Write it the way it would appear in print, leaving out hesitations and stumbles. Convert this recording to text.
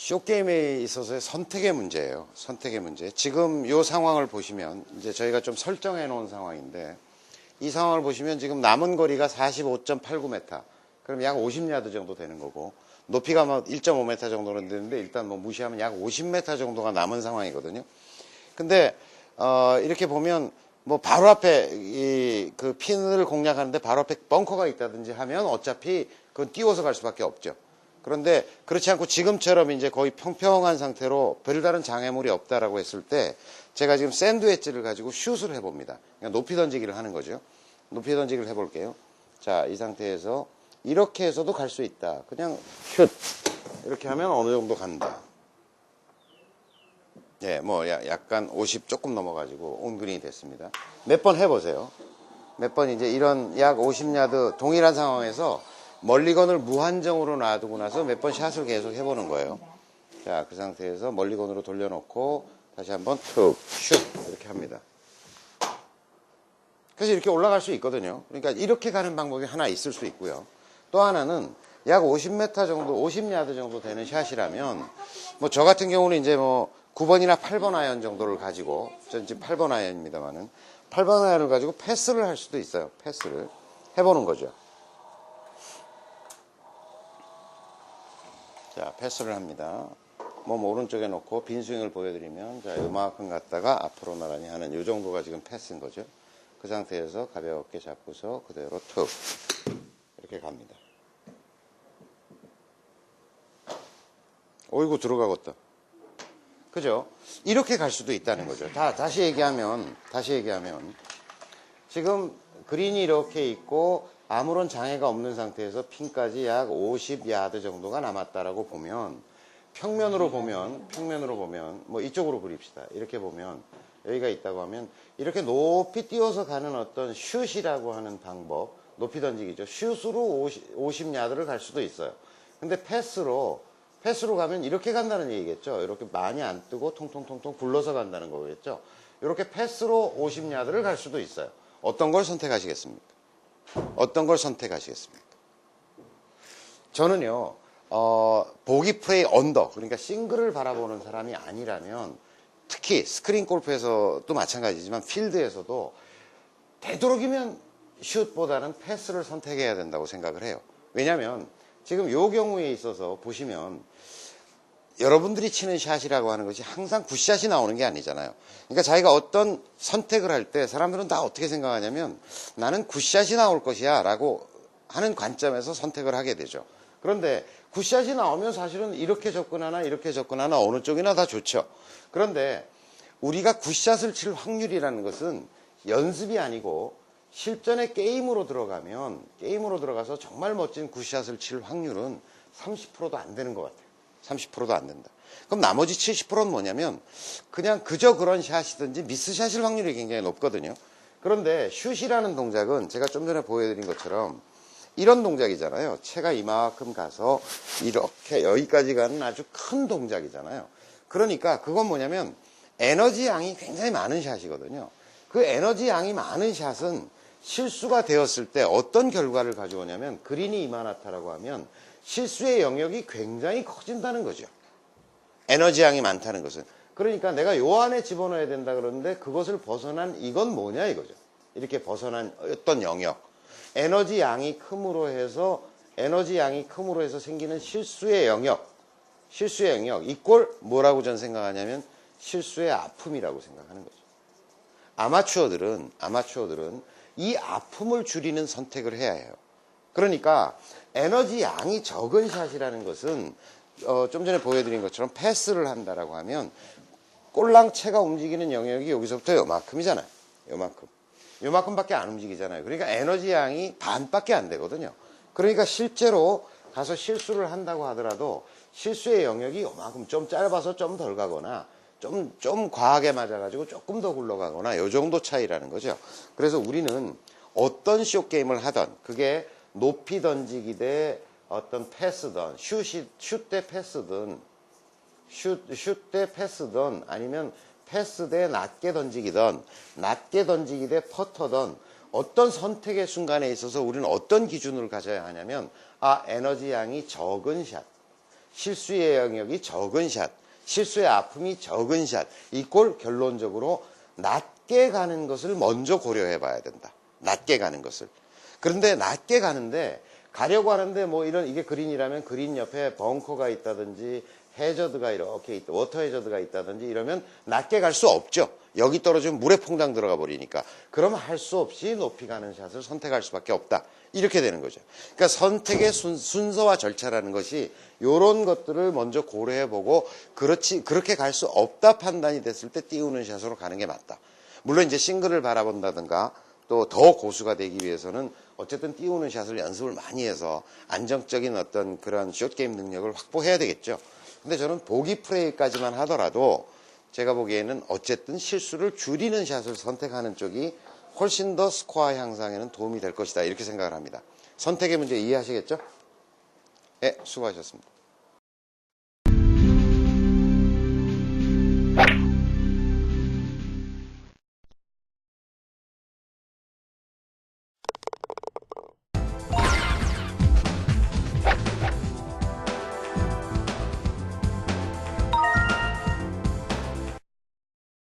쇼게임에 있어서의 선택의 문제예요. 선택의 문제. 지금 이 상황을 보시면 이제 저희가 좀 설정해 놓은 상황인데 이 상황을 보시면 지금 남은 거리가 45.89m. 그럼 약 50야드 정도 되는 거고 높이가 뭐 1.5m 정도는 되는데 일단 뭐 무시하면 약 50m 정도가 남은 상황이거든요. 근데 이렇게 보면 뭐 바로 앞에 그 핀을 공략하는데 바로 앞에 벙커가 있다든지 하면 어차피 그건 띄워서 갈 수밖에 없죠. 그런데 그렇지 않고 지금처럼 이제 거의 평평한 상태로 별다른 장애물이 없다라고 했을 때 제가 지금 샌드 웨지를 가지고 슛을 해봅니다. 그러니까 높이 던지기를 하는 거죠. 높이 던지기를 해볼게요. 자, 이 상태에서 이렇게 해서도 갈 수 있다. 그냥 슛 이렇게 하면 어느 정도 간다. 예, 뭐 약간 50 조금 넘어가지고 온그린이 됐습니다. 몇 번 해보세요. 몇 번 이제 이런 약 50야드 동일한 상황에서 멀리건을 무한정으로 놔두고 나서 몇 번 샷을 계속 해보는 거예요. 자, 그 상태에서 멀리건으로 돌려놓고 다시 한번 툭, 슛 이렇게 합니다. 그래서 이렇게 올라갈 수 있거든요. 그러니까 이렇게 가는 방법이 하나 있을 수 있고요. 또 하나는 약 50m 정도, 50야드 정도 되는 샷이라면 뭐 저 같은 경우는 이제 뭐 9번이나 8번 아이언 정도를 가지고 전 지금 8번 아이언입니다만은 8번 아이언을 가지고 패스를 할 수도 있어요. 패스를 해보는 거죠. 자, 패스를 합니다. 몸 오른쪽에 놓고 빈 스윙을 보여드리면 자, 요만큼 갔다가 앞으로 나란히 하는 요 정도가 지금 패스인 거죠. 그 상태에서 가볍게 잡고서 그대로 툭 이렇게 갑니다. 어이구 들어가겠다. 그죠? 이렇게 갈 수도 있다는 거죠. 다시 얘기하면 지금 그린이 이렇게 있고 아무런 장애가 없는 상태에서 핀까지 약 50야드 정도가 남았다라고 보면 평면으로 보면 뭐 이쪽으로 그립시다. 이렇게 보면 여기가 있다고 하면 이렇게 높이 띄워서 가는 어떤 슛이라고 하는 방법, 높이 던지기죠. 슛으로 50야드를 갈 수도 있어요. 근데 패스로 가면 이렇게 간다는 얘기겠죠. 이렇게 많이 안 뜨고 통통통통 굴러서 간다는 거겠죠. 이렇게 패스로 50야드를 갈 수도 있어요. 어떤 걸 선택하시겠습니까? 저는요, 보기 프레이 언더, 그러니까 싱글을 바라보는 사람이 아니라면 특히 스크린 골프에서도 마찬가지지만 필드에서도 되도록이면 슛보다는 패스를 선택해야 된다고 생각을 해요. 왜냐하면 지금 요 경우에 있어서 보시면 여러분들이 치는 샷이라고 하는 것이 항상 굿샷이 나오는 게 아니잖아요. 그러니까 자기가 어떤 선택을 할 때 사람들은 다 어떻게 생각하냐면 나는 굿샷이 나올 것이야 라고 하는 관점에서 선택을 하게 되죠. 그런데 굿샷이 나오면 사실은 이렇게 접근하나 이렇게 접근하나 어느 쪽이나 다 좋죠. 그런데 우리가 굿샷을 칠 확률이라는 것은 연습이 아니고 실전의 게임으로 들어가서 정말 멋진 굿샷을 칠 확률은 30%도 안 되는 것 같아요. 30%도 안 된다. 그럼 나머지 70%는 뭐냐면 그냥 그저 그런 샷이든지 미스샷일 확률이 굉장히 높거든요. 그런데 슛이라는 동작은 제가 좀 전에 보여드린 것처럼 이런 동작이잖아요. 채가 이만큼 가서 이렇게 여기까지 가는 아주 큰 동작이잖아요. 그러니까 그건 뭐냐면 에너지 양이 굉장히 많은 샷이거든요. 그 에너지 양이 많은 샷은 실수가 되었을 때 어떤 결과를 가져오냐면 그린이 이만하다라고 하면 실수의 영역이 굉장히 커진다는 거죠. 에너지 양이 많다는 것은. 그러니까 내가 요 안에 집어넣어야 된다 그러는데 그것을 벗어난 이건 뭐냐 이거죠. 이렇게 벗어난 어떤 영역. 에너지 양이 큼으로 해서 생기는 실수의 영역 이꼴 뭐라고 전 생각하냐면 실수의 아픔이라고 생각하는 거죠. 아마추어들은 이 아픔을 줄이는 선택을 해야 해요. 그러니까 에너지 양이 적은 샷이라는 것은 좀 전에 보여드린 것처럼 패스를 한다라고 하면 꼴랑채가 움직이는 영역이 여기서부터 요만큼이잖아요. 요만큼밖에 안 움직이잖아요. 그러니까 에너지 양이 반밖에 안 되거든요. 그러니까 실제로 가서 실수를 한다고 하더라도 실수의 영역이 요만큼 좀 짧아서 좀 덜 가거나 좀 과하게 맞아가지고 조금 더 굴러가거나 요 정도 차이라는 거죠. 그래서 우리는 어떤 숏게임을 하던 그게 높이 던지기 대 어떤 패스든 슛 대 패스든 아니면 패스 대 낮게 던지기든 낮게 던지기 대 퍼터든 어떤 선택의 순간에 있어서 우리는 어떤 기준을 가져야 하냐면 에너지 양이 적은 샷 실수의 영역이 적은 샷, 실수의 아픔이 적은 샷, 이꼴 결론적으로 낮게 가는 것을 먼저 고려해 봐야 된다. 낮게 가는 것을. 그런데 낮게 가는데 가려고 하는데 뭐 이런 이게 그린이라면 그린 옆에 벙커가 있다든지 해저드가 이렇게 있다, 워터 해저드가 있다든지 이러면 낮게 갈 수 없죠. 여기 떨어지면 물에 퐁당 들어가 버리니까. 그러면 할 수 없이 높이 가는 샷을 선택할 수밖에 없다. 이렇게 되는 거죠. 그러니까 선택의 순서와 절차라는 것이 이런 것들을 먼저 고려해보고 그렇게 갈 수 없다 판단이 됐을 때 띄우는 샷으로 가는 게 맞다. 물론 이제 싱글을 바라본다든가 또 더 고수가 되기 위해서는 어쨌든 띄우는 샷을 연습을 많이 해서 안정적인 어떤 그런 숏게임 능력을 확보해야 되겠죠. 근데 저는 보기 플레이까지만 하더라도 제가 보기에는 어쨌든 실수를 줄이는 샷을 선택하는 쪽이 훨씬 더 스코어 향상에는 도움이 될 것이다. 이렇게 생각을 합니다. 선택의 문제 이해하시겠죠? 네, 수고하셨습니다.